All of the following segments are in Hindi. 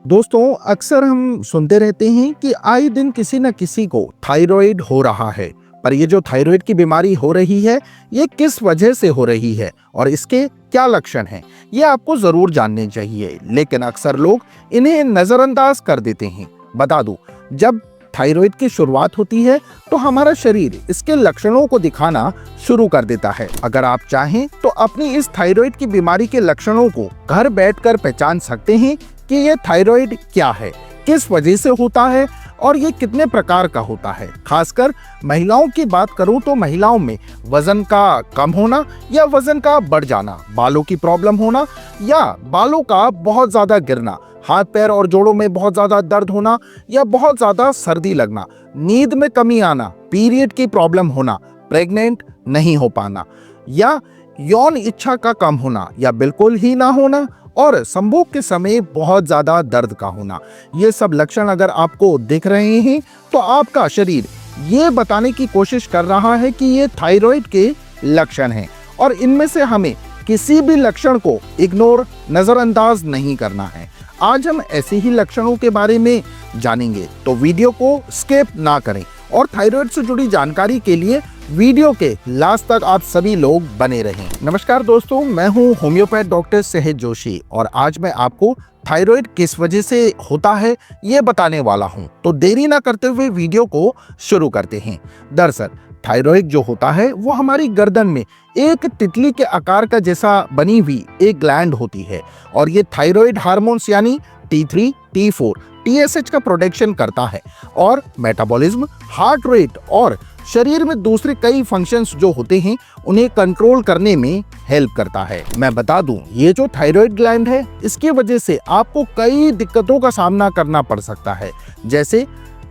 दोस्तों, अक्सर हम सुनते रहते हैं कि आए दिन किसी न किसी को थायराइड हो रहा है। पर ये जो थायराइड की बीमारी हो रही है, ये किस वजह से हो रही है और इसके क्या लक्षण हैं, ये आपको जरूर जानने चाहिए। लेकिन अक्सर लोग इन्हें नजरअंदाज कर देते हैं। बता दूं, जब थायराइड की शुरुआत होती है तो हमारा शरीर इसके लक्षणों को दिखाना शुरू कर देता है। अगर आप चाहें तो अपनी इस थायराइड की बीमारी के लक्षणों को घर बैठकर पहचान सकते हैं कि ये थायराइड क्या है, किस वजह से होता है और ये कितने प्रकार का होता है। खासकर महिलाओं की बात करूं तो महिलाओं में वजन का कम होना या वजन का बढ़ जाना, बालों की प्रॉब्लम होना या बालों का बहुत ज्यादा गिरना, हाथ पैर और जोड़ों में बहुत ज्यादा दर्द होना या बहुत ज्यादा सर्दी लगना, नींद में कमी आना, पीरियड की प्रॉब्लम होना, प्रेग्नेंट नहीं हो पाना या यौन इच्छा का कम होना या बिल्कुल ही ना होना और संभोग के समय बहुत ज्यादा दर्द का होना। ये सब लक्षण अगर आपको दिख रहे हैं तो आपका शरीर ये बताने की कोशिश कर रहा है कि ये थायराइड के लक्षण हैं और इनमें से हमें किसी भी लक्षण को इग्नोर, नजरअंदाज नहीं करना है। आज हम ऐसे ही लक्षणों के बारे में जानेंगे, तो वीडियो को स्किप ना करें और थायराइड से जुड़ी जानकारी के लिए वीडियो के लास्ट तक आप सभी लोग बने रहें। नमस्कार दोस्तों, मैं हूं होम्योपैथ डॉक्टर सहज जोशी और आज मैं आपको थायराइड किस वजह से होता है ये बताने वाला हूं। तो देरी ना करते हुए वीडियो को शुरू करते हैं। दरअसल थायराइड जो होता है वो हमारी गर्दन में एक तितली के आकार का जैसा बनी हुई एक ग्लैंड होती है और ये थायराइड हार्मोन्स यानी T3, T4, TSH का प्रोडक्शन करता है और मेटाबॉलिज्म, हार्ट रेट और शरीर में दूसरे कई फंक्शंस जो होते हैं उन्हें कंट्रोल करने में हेल्प करता है। मैं बता दूं, ये जो थायराइड ग्लैंड है इसकी वजह से आपको कई दिक्कतों का सामना करना पड़ सकता है, जैसे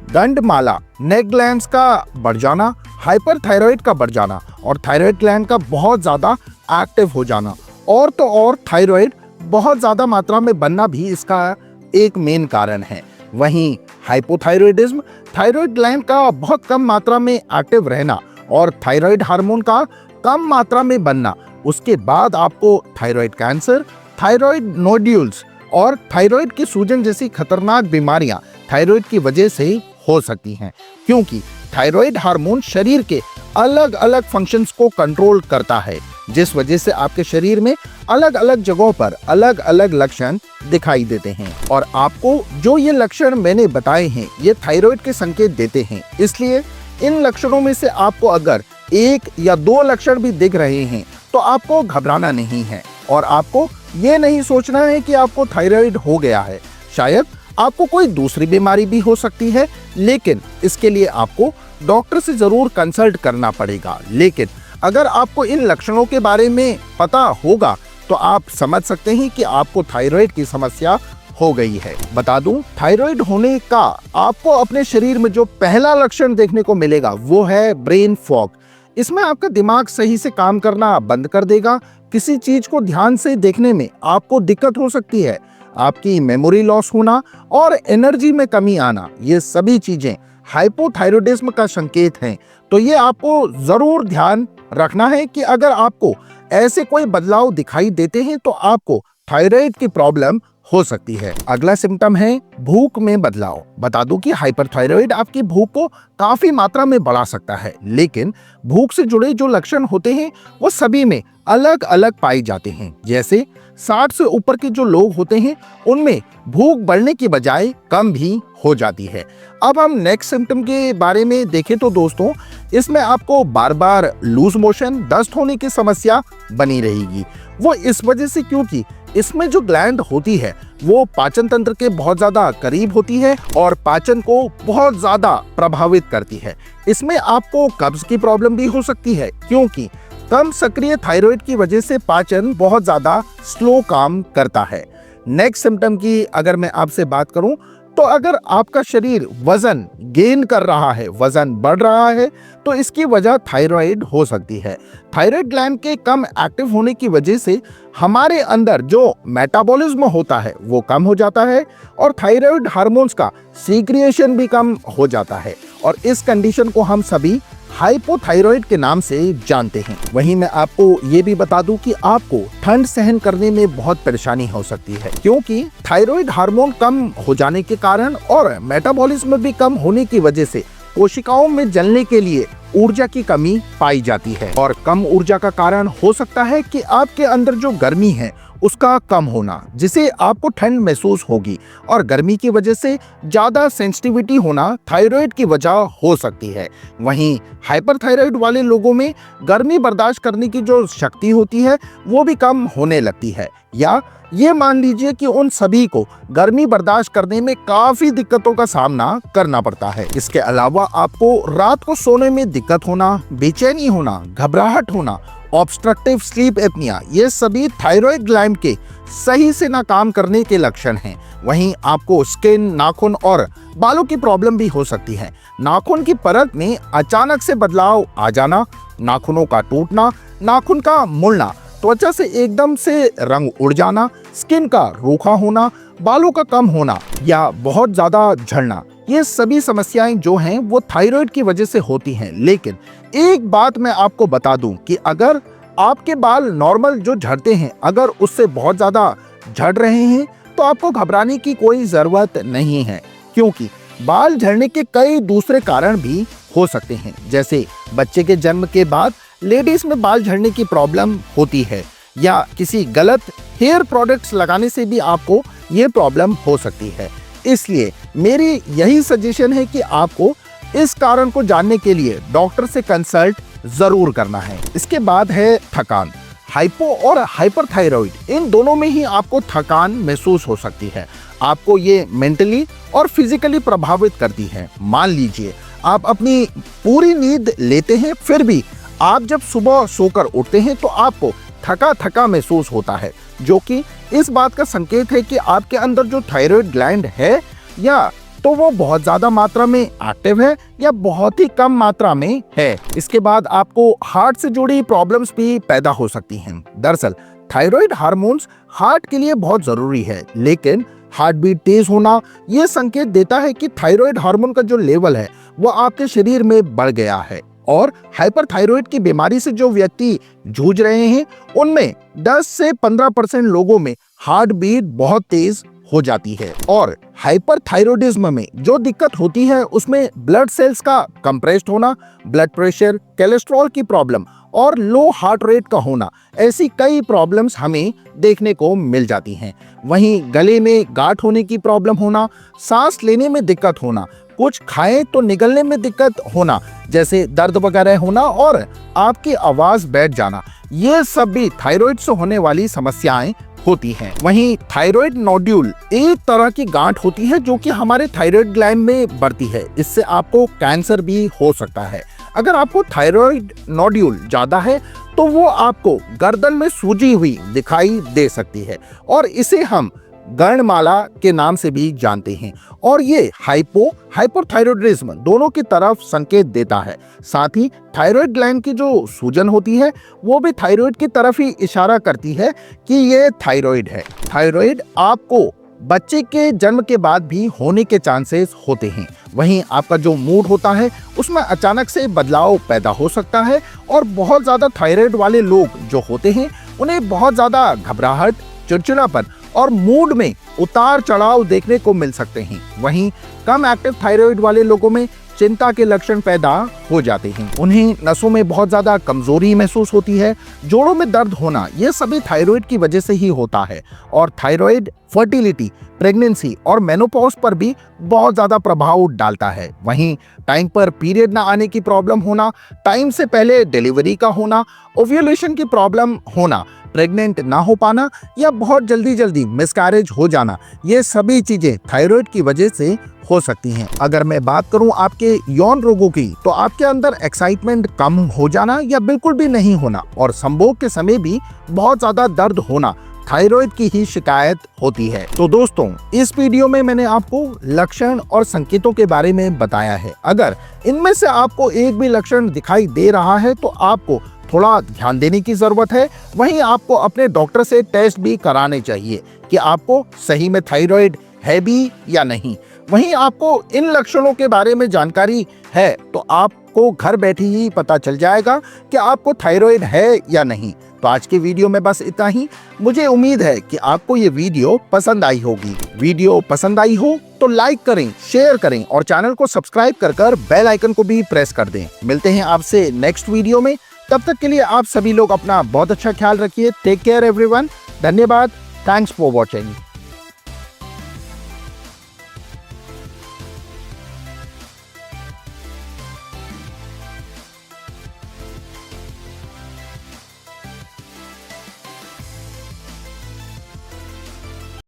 दंडमाला, नेक ग्लैंड्स का बढ़ जाना, हाइपरथायराइड का बढ़ जाना और थायराइड ग्लैंड का बहुत ज्यादा एक्टिव हो जाना। और तो और थायराइड बहुत ज्यादा मात्रा में बनना भी इसका एक मेन कारण है। वहीं हाइपोथायराइडिज्म, थायराइड ग्लैंड का बहुत कम मात्रा में एक्टिव रहना और थायराइड हार्मोन का कम मात्रा में बनना, उसके बाद आपको थायराइड कैंसर, थायराइड नोड्यूल्स और थायराइड की सूजन जैसी खतरनाक बीमारियां थायराइड की वजह से हो सकती हैं, क्योंकि थायराइड हार्मोन शरीर के अलग अलग फंक्शंस को कंट्रोल करता है, जिस वजह से आपके शरीर में अलग अलग जगहों पर अलग अलग लक्षण दिखाई देते हैं। और आपको जो ये लक्षण मैंने बताए हैं ये थायराइड के संकेत देते हैं। इसलिए इन लक्षणों में से आपको अगर एक या दो लक्षण भी दिख रहे हैं तो आपको घबराना नहीं है और आपको ये नहीं सोचना है कि आपको थायराइड हो गया है। शायद आपको कोई दूसरी बीमारी भी हो सकती है, लेकिन इसके लिए आपको डॉक्टर से जरूर कंसल्ट करना पड़ेगा। लेकिन अगर आपको इन लक्षणों के बारे में पता होगा तो आप समझ सकते हैं कि आपको थायराइड की समस्या हो गई है। बता दूं, थायराइड होने का आपको अपने शरीर में जो पहला लक्षण देखने को मिलेगा वो है ब्रेन फॉग। इसमें आपका दिमाग सही से काम करना बंद कर देगा, किसी चीज को ध्यान से देखने में आपको दिक्कत हो सकती है, आपकी मेमोरी लॉस होना और एनर्जी में कमी आना, ये सभी चीजें हाइपोथायराइडिज्म का संकेत हैं। तो ये आपको जरूर ध्यान रखना है कि अगर आपको ऐसे कोई बदलाव दिखाई देते हैं तो आपको थायराइड की प्रॉब्लम हो सकती है। अगला सिम्टम है भूख में बदलाव। बता दूं कि हाइपरथायराइड आपकी भूख को काफी मात्रा में बढ़ा सकता है, लेकिन भूख से जुड़े जो लक्षण होते हैं वो सभी में अलग अलग पाए जाते हैं। जैसे 60 से ऊपर के जो लोग होते हैं उनमें भूख बढ़ने की बजाय कम भी हो जाती है। अब हम नेक्स्ट सिम्टम के बारे में देखें तो दोस्तों, इसमें आपको बार बार लूज मोशन, दस्त होने की समस्या बनी रहेगी। वो इस वजह से क्योंकि इसमें जो ग्लैंड होती है वो पाचन तंत्र के बहुत ज्यादा करीब होती है और पाचन को बहुत ज्यादा प्रभावित करती है। इसमें आपको कब्ज की प्रॉब्लम भी हो सकती है, क्योंकि कम सक्रिय थायराइड की वजह से पाचन बहुत ज्यादा स्लो काम करता है। नेक्स्ट सिम्टम की अगर मैं आपसे बात करूं तो अगर आपका शरीर वजन गेन कर रहा है, वजन बढ़ रहा है, तो इसकी वजह थायराइड हो सकती है। थायराइड ग्लैंड के कम एक्टिव होने की वजह से हमारे अंदर जो मेटाबॉलिज्म होता है वो कम हो जाता है और थायराइड हार्मोन्स का सीक्रिएशन भी कम हो जाता है और इस कंडीशन को हम सभी हाइपोथायराइड के नाम से जानते हैं। वहीं मैं आपको ये भी बता दूं कि आपको ठंड सहन करने में बहुत परेशानी हो सकती है, क्योंकि थायराइड हार्मोन कम हो जाने के कारण और मेटाबॉलिज्म भी कम होने की वजह से कोशिकाओं में जलने के लिए ऊर्जा की कमी पाई जाती है। और कम ऊर्जा का कारण हो सकता है कि आपके अंदर जो गर्मी है उसका कम होना, जिसे आपको ठंड महसूस होगी, और गर्मी की वजह से ज्यादा सेंसिटिविटी होना थायराइड की वजह हो सकती है। वहीं हाइपरथायराइड वाले लोगों में गर्मी बर्दाश्त करने की जो शक्ति होती है वो भी कम होने लगती है, या ये मान लीजिए कि उन सभी को गर्मी बर्दाश्त करने में काफी दिक्कतों का सामना करना पड़ता है। इसके अलावा आपको रात को सोने में दिक्कत होना, बेचैनी होना, घबराहट होना, ऑब्स्ट्रक्टिव स्लीप एपनिया, ये सभी थायराइड ग्लैंड के सही से ना काम करने के लक्षण हैं। वहीं आपको स्किन, नाखून और बालों की प्रॉब्लम भी हो सकती है। नाखून की परत में अचानक से बदलाव आ जाना, नाखूनों का टूटना, नाखून का मुड़ना, त्वचा से एकदम से रंग उड़ जाना, स्किन का रूखा होना, बालों का कम होना या बहुत ज्यादा झड़ना, ये सभी समस्याएं जो हैं वो थायराइड की वजह से होती हैं। लेकिन एक बात मैं आपको बता दूं कि अगर आपके बाल नॉर्मल जो झड़ते हैं, अगर उससे बहुत ज्यादा झड़ रहे हैं तो आपको घबराने की कोई जरूरत नहीं है, क्योंकि बाल झड़ने के कई दूसरे कारण भी हो सकते हैं। जैसे बच्चे के जन्म के बाद लेडीज में बाल झड़ने की प्रॉब्लम होती है, या किसी गलत हेयर प्रोडक्ट्स लगाने से भी आपको ये प्रॉब्लम हो सकती है। इसलिए मेरी यही सजेशन है कि आपको इस कारण को जानने के लिए डॉक्टर से कंसल्ट जरूर करना है। इसके बाद है थकान। हाइपो और हाइपरथायराइड इन दोनों में ही आपको थकान महसूस हो सकती है। आपको ये मेंटली और फिजिकली प्रभावित करती है। मान लीजिए आप अपनी पूरी नींद लेते हैं, फिर भी आप जब सुबह सोकर उठते हैं तो आपको थका थका महसूस होता है, जो कि इस बात का संकेत है कि आपके अंदर जो थायराइड ग्लैंड है या तो वो बहुत ज्यादा मात्रा में एक्टिव है या बहुत ही कम मात्रा में है। इसके बाद आपको हार्ट से जुड़ी प्रॉब्लम्स भी पैदा हो सकती हैं। दरअसल थायराइड हार्मोन्स हार्ट के लिए बहुत जरूरी है, लेकिन हार्ट बीट तेज होना ये संकेत देता है कि थायराइड हार्मोन का जो लेवल है वो आपके शरीर में बढ़ गया है। और हाइपरथायराइड की बीमारी से जो व्यक्ति जूझ रहे हैं उनमें 10 से 15% लोगों में हार्ट बीट बहुत तेज हो जाती है। और हाइपरथायराइडिज्म में जो दिक्कत होती है उसमें ब्लड सेल्स का कंप्रेस्ड होना, ब्लड प्रेशर, कोलेस्ट्रॉल की प्रॉब्लम और लो हार्ट रेट का होना, ऐसी कई प्रॉब्लम्स हमें देखने को मिल जाती हैं। वहीं गले में गांठ होने की प्रॉब्लम होना, सांस लेने में दिक्कत होना, कुछ खाएं तो निगलने में दिक्कत होना, जैसे दर्द वगैरह होना और आपकी आवाज बैठ जाना, ये सब भी थायराइड से होने वाली समस्याएं होती हैं। वहीं थायराइड नोड्यूल एक तरह की गांठ होती है जो कि हमारे थायराइड ग्लैंड में बढ़ती है। इससे आपको कैंसर भी हो सकता है। अगर आपको थायराइड नोड्यूल ज्यादा है तो वो आपको गर्दन में सूजी हुई दिखाई दे सकती है, और इसे हम गर्णमाला के नाम से भी जानते हैं। और ये हाइपोथायराइडिज्म दोनों की तरफ संकेत देता है। साथ ही थायराइड ग्लैंड की जो सूजन होती है वो भी थायराइड की तरफ ही इशारा करती है कि ये थायराइड है। थायराइड आपको बच्चे के जन्म के बाद भी होने के चांसेस होते हैं। वहीं आपका जो मूड होता है उसमें अचानक से बदलाव पैदा हो सकता है, और बहुत ज्यादा थायराइड वाले लोग जो होते हैं उन्हें बहुत ज्यादा घबराहट, चिड़चिड़ापन और मूड में उतार चढ़ाव देखने को मिल सकते हैं। वहीं कम एक्टिव थायराइड वाले लोगों में चिंता के लक्षण पैदा हो जाते हैं। उन्हें नसों में बहुत ज्यादा कमजोरी महसूस होती है, जोड़ों में दर्द होना, यह सभी थायराइड की वजह से ही होता है। और थायराइड फर्टिलिटी, प्रेगनेंसी और मेनोपॉज पर भी बहुत ज्यादा प्रभाव डालता है। वहीं टाइम पर पीरियड ना आने की प्रॉब्लम होना, टाइम से पहले डिलीवरी का होना, ओव्यूलेशन की प्रॉब्लम होना, प्रेग्नेंट ना हो पाना या बहुत जल्दी मिसकैरेज हो जाना, ये सभी चीजें थायराइड की वजह से हो सकती हैं। अगर मैं बात करूं आपके यौन रोगों की, तो आपके अंदर एक्साइटमेंट कम हो जाना या बिल्कुल भी नहीं होना, और संभोग के समय भी बहुत ज्यादा दर्द होना थायराइड की ही शिकायत होती है। तो दोस्तों, इस वीडियो में मैंने आपको लक्षण और संकेतों के बारे में बताया है। अगर इनमें से आपको एक भी लक्षण दिखाई दे रहा है तो आपको थोड़ा ध्यान देने की जरूरत है। वहीं आपको अपने डॉक्टर से टेस्ट भी कराने चाहिए कि आपको सही में थायराइड है भी या नहीं। वहीं आपको इन लक्षणों के बारे में जानकारी है तो आप आपको घर बैठे ही पता चल जाएगा कि आपको थायराइड है या नहीं। तो आज की वीडियो में बस इतना ही। मुझे उम्मीद है कि आपको ये वीडियो पसंद आई होगी। वीडियो पसंद आई हो तो लाइक करें, शेयर करें और चैनल को सब्सक्राइब कर बेल आइकन को भी प्रेस कर दें। मिलते हैं आपसे नेक्स्ट वीडियो में। तब तक के लिए आप सभी लोग अपना बहुत अच्छा ख्याल रखिए। Take care everyone. धन्यवाद। Thanks for watching.